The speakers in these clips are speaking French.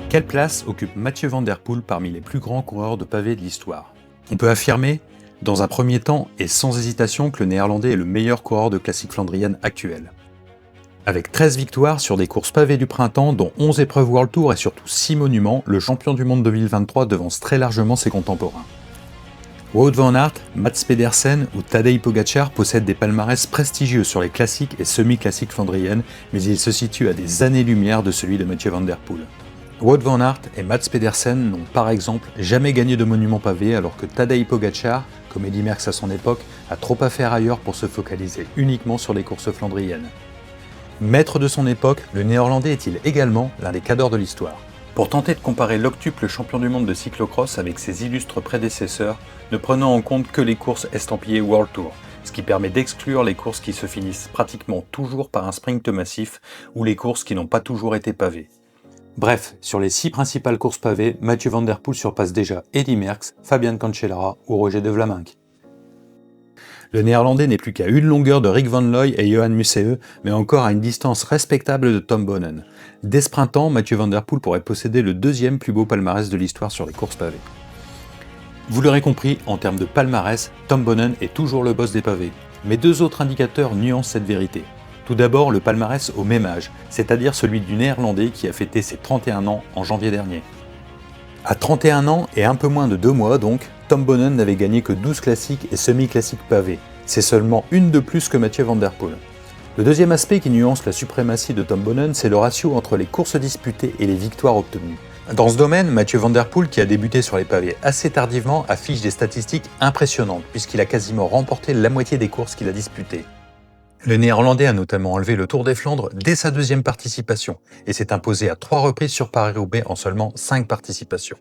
Quelle place occupe Mathieu Van Der Poel parmi les plus grands coureurs de pavés de l'histoire? On peut affirmer, dans un premier temps et sans hésitation, que le Néerlandais est le meilleur coureur de classique flandrienne actuel. Avec 13 victoires sur des courses pavées du printemps, dont 11 épreuves World Tour et surtout 6 monuments, le champion du monde 2023 devance très largement ses contemporains. Wout van Aert, Mats Pedersen ou Tadej Pogačar possèdent des palmarès prestigieux sur les classiques et semi-classiques flandriennes, mais ils se situent à des années-lumière de celui de Mathieu Van Der Poel. Wout van Aert et Mats Pedersen n'ont par exemple jamais gagné de monument pavé, alors que Tadej Pogačar, comme Eddy Merckx à son époque, a trop à faire ailleurs pour se focaliser uniquement sur les courses flandriennes. Maître de son époque, le Néerlandais est-il également l'un des cadors de l'histoire? Pour tenter de comparer l'octuple champion du monde de cyclocross avec ses illustres prédécesseurs, ne prenant en compte que les courses estampillées World Tour, ce qui permet d'exclure les courses qui se finissent pratiquement toujours par un sprint massif ou les courses qui n'ont pas toujours été pavées. Bref, sur les 6 principales courses pavées, Mathieu Van Der Poel surpasse déjà Eddy Merckx, Fabian Cancellara ou Roger De Vlaeminck. Le Néerlandais n'est plus qu'à une longueur de Rik Van Looy et Johan Museeuw, mais encore à une distance respectable de Tom Boonen. Dès ce printemps, Mathieu Van Der Poel pourrait posséder le deuxième plus beau palmarès de l'histoire sur les courses pavées. Vous l'aurez compris, en termes de palmarès, Tom Boonen est toujours le boss des pavés. Mais 2 autres indicateurs nuancent cette vérité. Tout d'abord, le palmarès au même âge, c'est-à-dire celui du Néerlandais qui a fêté ses 31 ans en janvier dernier. À 31 ans et un peu moins de 2 mois donc, Tom Boonen n'avait gagné que 12 classiques et semi-classiques pavés. C'est seulement une de plus que Mathieu Van Der Poel. Le deuxième aspect qui nuance la suprématie de Tom Boonen, c'est le ratio entre les courses disputées et les victoires obtenues. Dans ce domaine, Mathieu Van Der Poel, qui a débuté sur les pavés assez tardivement, affiche des statistiques impressionnantes, puisqu'il a quasiment remporté la moitié des courses qu'il a disputées. Le Néerlandais a notamment enlevé le Tour des Flandres dès sa deuxième participation, et s'est imposé à 3 reprises sur Paris-Roubaix en seulement 5 participations.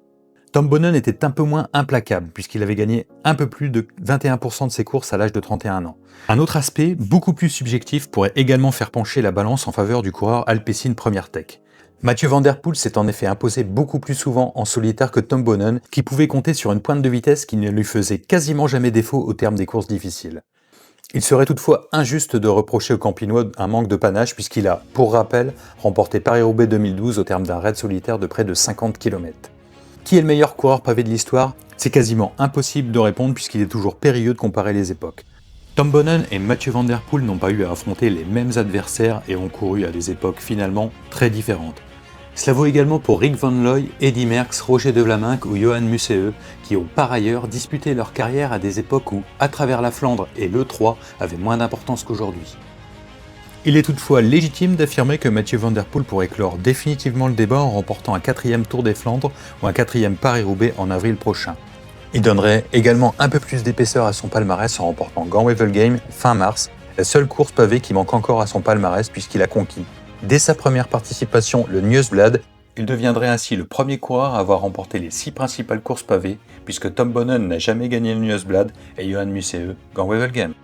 Tom Boonen était un peu moins implacable, puisqu'il avait gagné un peu plus de 21% de ses courses à l'âge de 31 ans. Un autre aspect, beaucoup plus subjectif, pourrait également faire pencher la balance en faveur du coureur Alpecin Première Tech. Mathieu Van Der Poel s'est en effet imposé beaucoup plus souvent en solitaire que Tom Boonen, qui pouvait compter sur une pointe de vitesse qui ne lui faisait quasiment jamais défaut au terme des courses difficiles. Il serait toutefois injuste de reprocher au Campinois un manque de panache, puisqu'il a, pour rappel, remporté Paris-Roubaix 2012 au terme d'un raid solitaire de près de 50 km. Qui est le meilleur coureur pavé de l'histoire? C'est quasiment impossible de répondre puisqu'il est toujours périlleux de comparer les époques. Tom Boonen et Mathieu Van Der Poel n'ont pas eu à affronter les mêmes adversaires et ont couru à des époques finalement très différentes. Cela vaut également pour Rik Van Looy, Eddy Merckx, Roger De Vlaeminck ou Johan Museeuw, qui ont par ailleurs disputé leur carrière à des époques où, à travers la Flandre et l'E3, avaient moins d'importance qu'aujourd'hui. Il est toutefois légitime d'affirmer que Mathieu Van Der Poel pourrait clore définitivement le débat en remportant un 4e Tour des Flandres ou un 4e Paris-Roubaix en avril prochain. Il donnerait également un peu plus d'épaisseur à son palmarès en remportant Gand-Wevelgem fin mars, la seule course pavée qui manque encore à son palmarès puisqu'il a conquis, dès sa première participation, le Nieuwsblad. Il deviendrait ainsi le premier coureur à avoir remporté les 6 principales courses pavées, puisque Tom Boonen n'a jamais gagné le Nieuwsblad et Johan Museeuw Gand-Wevelgem.